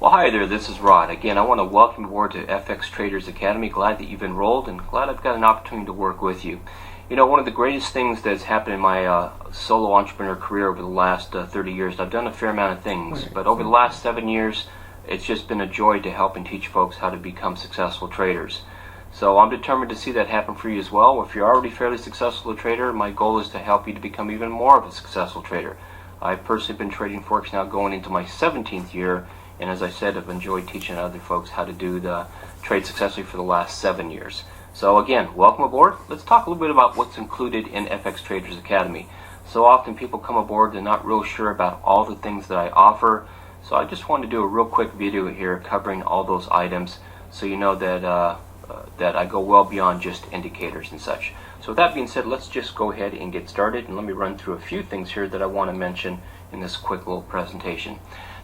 Well, hi there, this is Rod. Again, I want to welcome you aboard to FX Traders Academy. Glad that you've enrolled and glad I've got an opportunity to work with you. You know, one of the greatest things that's happened in my solo entrepreneur career over the last 30 years, I've done a fair amount of things, but over the last 7 years, it's just been a joy to help and teach folks how to become successful traders. So I'm determined to see that happen for you as well. If you're already fairly successful trader, my goal is to help you to become even more of a successful trader. I've personally been trading Forex now going into my 17th year, and as I said, I've enjoyed teaching other folks how to do the trade successfully for the last 7 years. So again, welcome aboard. Let's talk a little bit about what's included in FX Traders Academy. So often people come aboard, they're not real sure about all the things that I offer. So I just wanted to do a real quick video here covering all those items so you know that that I go well beyond just indicators and such. So with that being said, let's just go ahead and get started, and let me run through a few things here that I want to mention in this quick little presentation.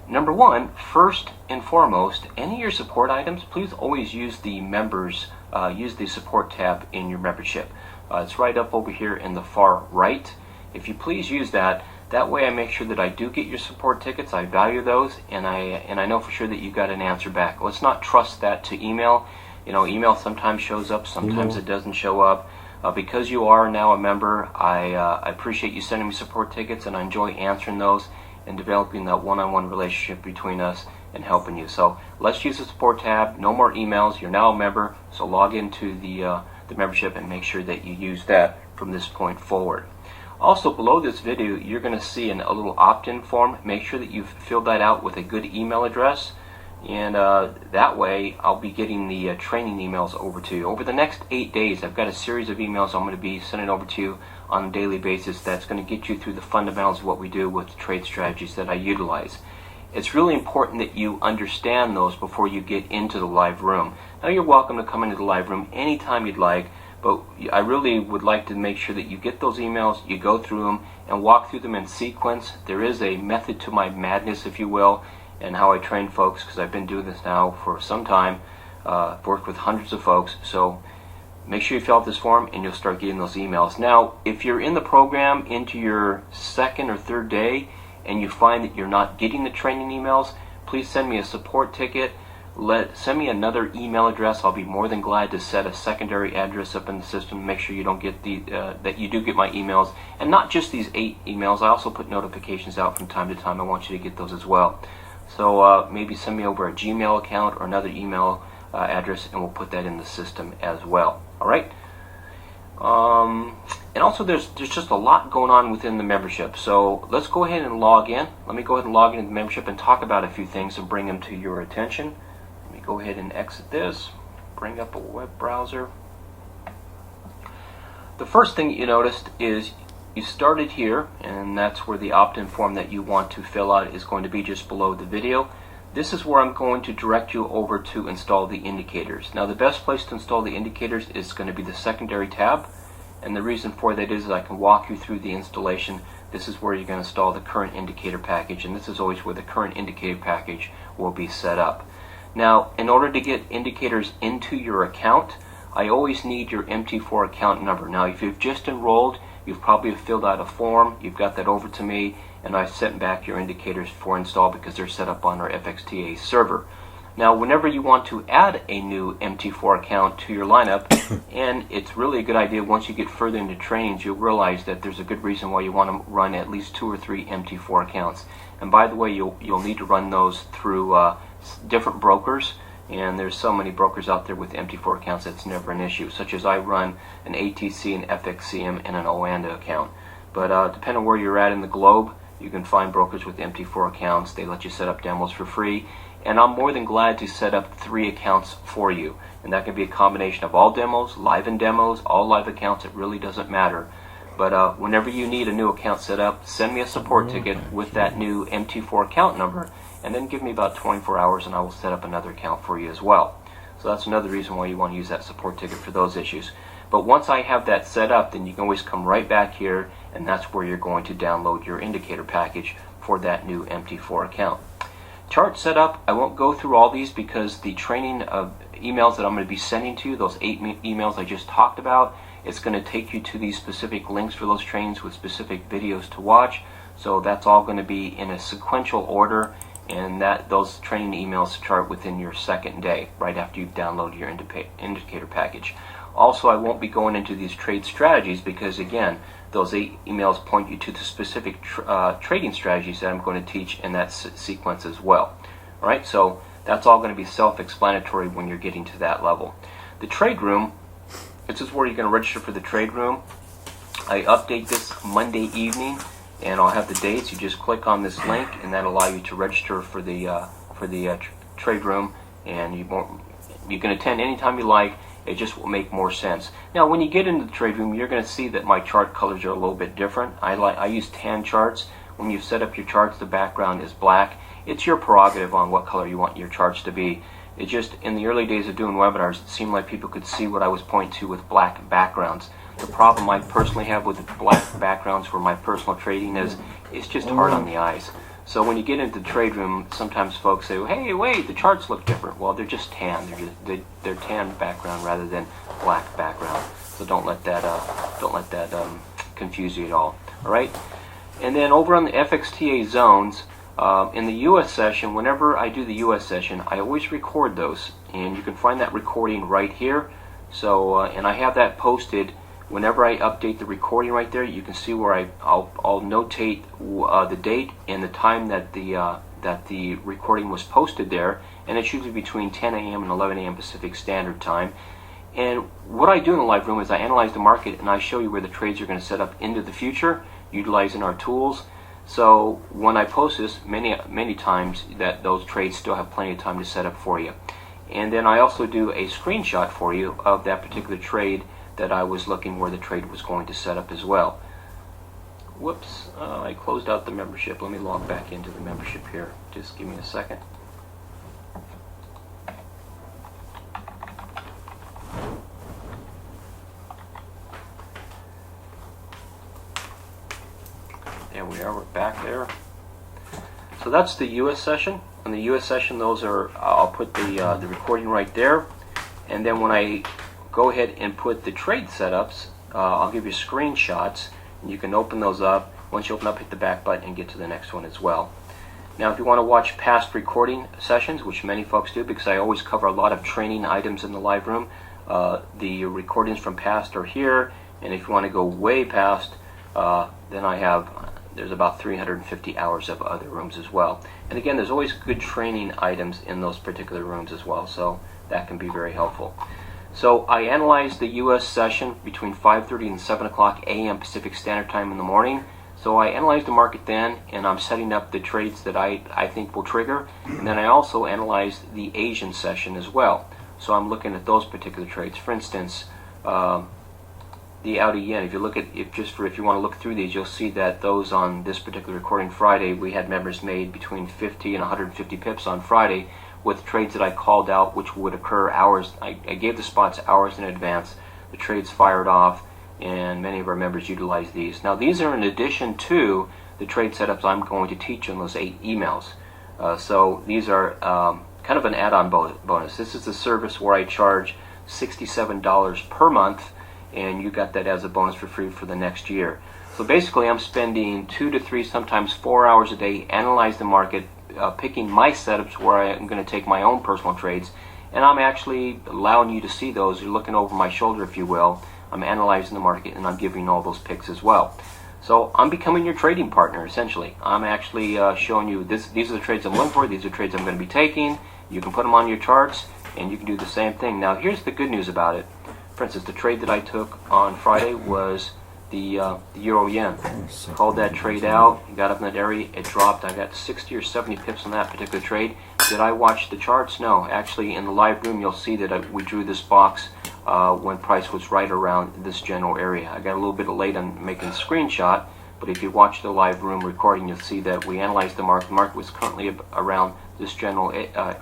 Number one, first and foremost, any of your support items, please always use the use the support tab in your membership. It's right up over here in the far right. If you please use that, that way I make sure that I do get your support tickets, I value those, and I know for sure that you got an answer back. Let's not trust that to email. You know, email sometimes shows up, sometimes it doesn't show up. Because you are now a member, I appreciate you sending me support tickets, and I enjoy answering those and developing that one-on-one relationship between us and helping you. So let's use the support tab. No more emails. You're now a member, so log into the membership and make sure that you use that from this point forward. Also, below this video, you're going to see a little opt-in form. Make sure that you've filled that out with a good email address, and that way I'll be getting the training emails over to you. Over the next 8 days, I've got a series of emails I'm going to be sending over to you on a daily basis that's going to get you through the fundamentals of what we do with the trade strategies that I utilize. It's really important that you understand those before you get into the live room. Now, you're welcome to come into the live room anytime you'd like, but I really would like to make sure that you get those emails, you go through them, and walk through them in sequence. There is a method to my madness, if you will, and how I train folks, because I've been doing this now for some time. I've worked with hundreds of folks, so make sure you fill out this form and you'll start getting those emails. Now, if you're in the program into your second or third day and you find that you're not getting the training emails, please send me a support ticket. Send me another email address. I'll be more than glad to set a secondary address up in the system to make sure you don't get that you do get my emails, and not just these 8 emails. I also put notifications out from time to time. I want you to get those as well. So maybe send me over a Gmail account or another email address, and we'll put that in the system as well. All right. And also, there's just a lot going on within the membership. So let's go ahead and log in. Let me go ahead and log into the membership and talk about a few things and bring them to your attention. Let me go ahead and exit this. Bring up a web browser. The first thing you noticed is you started here, and that's where the opt-in form that you want to fill out is going to be just below the video. This is where I'm going to direct you over to install the indicators. Now, the best place to install the indicators is going to be the secondary tab, and the reason for that is I can walk you through the installation. This is where you're going to install the current indicator package, and this is always where the current indicator package will be set up. Now, in order to get indicators into your account, I always need your MT4 account number. Now, if you've just enrolled, you've probably filled out a form, you've got that over to me, and I've sent back your indicators for install because they're set up on our FXTA server. Now, whenever you want to add a new MT4 account to your lineup, and it's really a good idea once you get further into trainings, you'll realize that there's a good reason why you want to run at least 2 or 3 MT4 accounts. And by the way, you'll need to run those through different brokers, and there's so many brokers out there with MT4 accounts that's never an issue, such as I run an ATC, an FXCM, and an OANDA account. But depending on where you're at in the globe, you can find brokers with MT4 accounts. They let you set up demos for free, and I'm more than glad to set up 3 accounts for you. And that can be a combination of all demos, live and demos, all live accounts. It really doesn't matter. But whenever you need a new account set up, send me a support ticket with that new MT4 account number, and then give me about 24 hours and I will set up another account for you as well. So that's another reason why you want to use that support ticket for those issues. But once I have that set up, then you can always come right back here, and that's where you're going to download your indicator package for that new MT4 account. Chart setup, I won't go through all these because the training of emails that I'm going to be sending to you, those 8 emails I just talked about, it's going to take you to these specific links for those trainings with specific videos to watch. So that's all going to be in a sequential order, and those training emails start within your second day, right after you've downloaded your indicator package. Also, I won't be going into these trade strategies because, again, those 8 emails point you to the specific trading strategies that I'm going to teach in that sequence as well. All right, so that's all going to be self-explanatory when you're getting to that level. The trade room, this is where you're going to register for the trade room. I update this Monday evening, and I'll have the dates. You just click on this link, and that'll allow you to register for the trade room, and you can attend anytime you like. It just will make more sense. Now, when you get into the trade room, you're going to see that my chart colors are a little bit different. I use tan charts. When you set up your charts, the background is black. It's your prerogative on what color you want your charts to be. It just, in the early days of doing webinars, it seemed like people could see what I was pointing to with black backgrounds. The problem I personally have with the black backgrounds for my personal trading is it's just hard on the eyes. So when you get into the trade room, sometimes folks say, hey, wait, the charts look different. Well, they're just tan. They're tan background rather than black background. So don't let that confuse you at all. All right. And then over on the FXTA zones, in the U.S. session, whenever I do the U.S. session, I always record those, and you can find that recording right here. So and I have that posted. Whenever I update the recording right there, you can see where I'll notate the date and the time that the recording was posted there, and it's usually between 10 a.m. and 11 a.m. Pacific Standard Time. And what I do in the live room is I analyze the market, and I show you where the trades are going to set up into the future, utilizing our tools. So when I post this, many times that those trades still have plenty of time to set up for you. And then I also do a screenshot for you of that particular trade that I was looking where the trade was going to set up as well. Whoops, I closed out the membership. Let me log back into the membership here. Just give me a second. There we are, we're back there. So that's the US session. On the US session, I'll put the recording right there. And then when I go ahead and put the trade setups, I'll give you screenshots, and you can open those up. Once you open up, hit the back button and get to the next one as well. Now, if you want to watch past recording sessions, which many folks do because I always cover a lot of training items in the live room, the recordings from past are here, and if you want to go way past, then there's about 350 hours of other rooms as well. And again, there's always good training items in those particular rooms as well, so that can be very helpful. So I analyzed the U.S. session between 5:30 and 7 o'clock a.m. Pacific Standard Time in the morning. So I analyzed the market then, and I'm setting up the trades that I think will trigger. And then I also analyzed the Asian session as well. So I'm looking at those particular trades. For instance, the Audi yen. If you look at if you want to look through these, you'll see that those on this particular recording Friday, we had members made between 50 and 150 pips on Friday, with trades that I called out, which would occur hours. I gave the spots hours in advance. The trades fired off, and many of our members utilized these. Now, these are in addition to the trade setups I'm going to teach in those 8 emails. So these are kind of an add-on bonus. This is a service where I charge $67 per month, and you got that as a bonus for free for the next year. So basically, I'm spending 2 to 3, sometimes 4 hours a day, analyze the market, picking my setups where I'm going to take my own personal trades, and I'm actually allowing you to see those. You're looking over my shoulder, if you will. I'm analyzing the market, and I'm giving all those picks as well. So I'm becoming your trading partner, essentially. I'm actually showing you these are the trades I'm looking for. These are trades I'm going to be taking. You can put them on your charts, and you can do the same thing. Now, here's the good news about it. For instance, the trade that I took on Friday was the euro yen. Called that trade out, got up in that area, it dropped. I got 60 or 70 pips on that particular trade. Did I watch the charts? No. Actually, in the live room, you'll see that we drew this box when price was right around this general area. I got a little bit late on making a screenshot, but if you watch the live room recording, you'll see that we analyzed the market. The market was currently around this general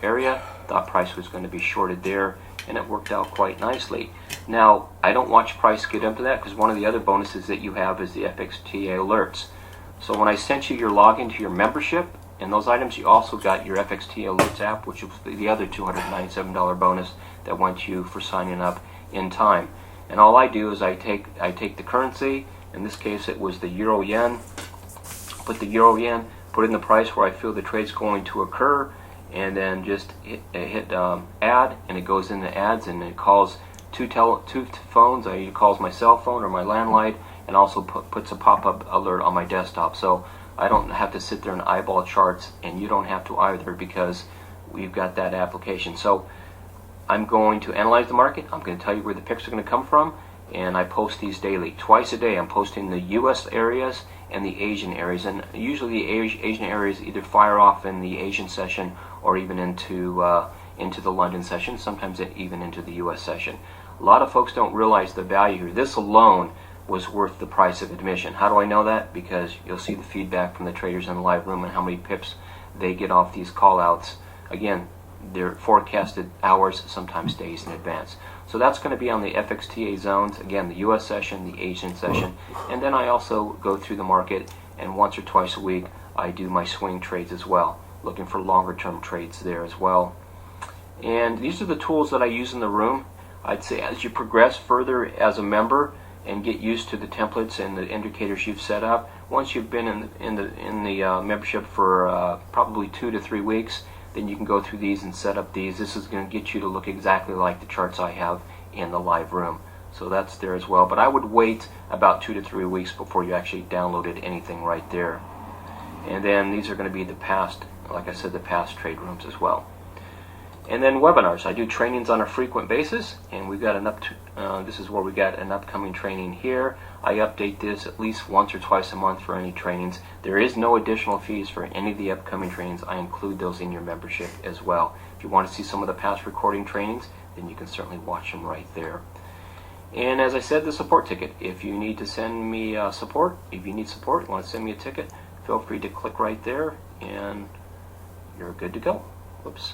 area. Thought price was going to be shorted there, and it worked out quite nicely. Now, I don't watch price get into that because one of the other bonuses that you have is the FXTA alerts. So when I sent you your login to your membership and those items, you also got your FXTA alerts app, which was the other $297 bonus that went to you for signing up in time. And all I do is I take the currency. In this case, it was the euro yen. Put the euro yen. put in the price where I feel the trade's going to occur, and then just hit add, and it goes into ads, and it calls two phones. It calls my cell phone or my landline, and also puts a pop-up alert on my desktop. So I don't have to sit there and eyeball charts, and you don't have to either, because we've got that application. So I'm going to analyze the market. I'm going to tell you where the picks are going to come from, and I post these daily. Twice a day I'm posting the US areas and the Asian areas, and usually the Asian areas either fire off in the Asian session or even into the London session, sometimes even into the US session. A lot of folks don't realize the value here. This alone was worth the price of admission. How do I know that? Because you'll see the feedback from the traders in the live room and how many pips they get off these call outs. Again, they're forecasted hours, sometimes days in advance. So that's going to be on the FXTA zones. Again, the US session, the Asian session, and then I also go through the market, and once or twice a week I do my swing trades as well, looking for longer term trades there as well. And these are the tools that I use in the room. I'd say as you progress further as a member and get used to the templates and the indicators you've set up, once you've been in the membership for probably 2 to 3 weeks, then you can go through these and set up these. This is going to get you to look exactly like the charts I have in the live room. So that's there as well. But I would wait about 2 to 3 weeks before you actually downloaded anything right there. And then these are going to be the past, like I said, the past trade rooms as well. And then webinars. I do trainings on a frequent basis, and we've got this is where we got an upcoming training here. I update this at least once or twice a month for any trainings. There is no additional fees for any of the upcoming trainings. I include those in your membership as well. If you want to see some of the past recording trainings, then you can certainly watch them right there. And as I said, the support ticket. If you need to send me support, if you need support, you want to send me a ticket, feel free to click right there, and you're good to go. Whoops.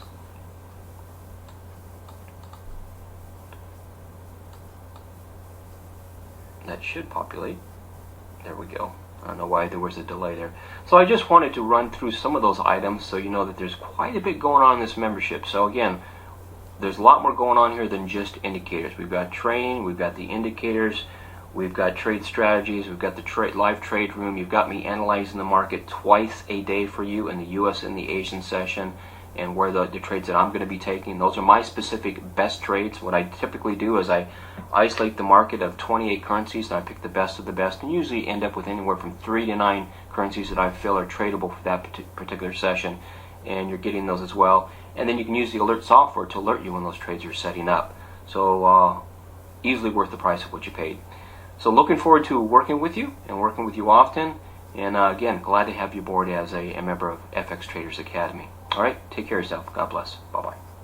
That should populate. There we go. I don't know why there was a delay there. So I just wanted to run through some of those items so you know that there's quite a bit going on in this membership. So again, there's a lot more going on here than just indicators. We've got training, we've got the indicators, we've got trade strategies, we've got the live trade room. You've got me analyzing the market twice a day for you in the US and the Asian session, and where the trades that I'm going to be taking. Those are my specific best trades. What I typically do is I isolate the market of 28 currencies, and I pick the best of the best, and usually end up with anywhere from 3 to 9 currencies that I feel are tradable for that particular session, and you're getting those as well. And then you can use the alert software to alert you when those trades are setting up. So easily worth the price of what you paid. So looking forward to working with you and working with you often. And again, glad to have you aboard as a member of FX Traders Academy. All right, take care of yourself. God bless. Bye-bye.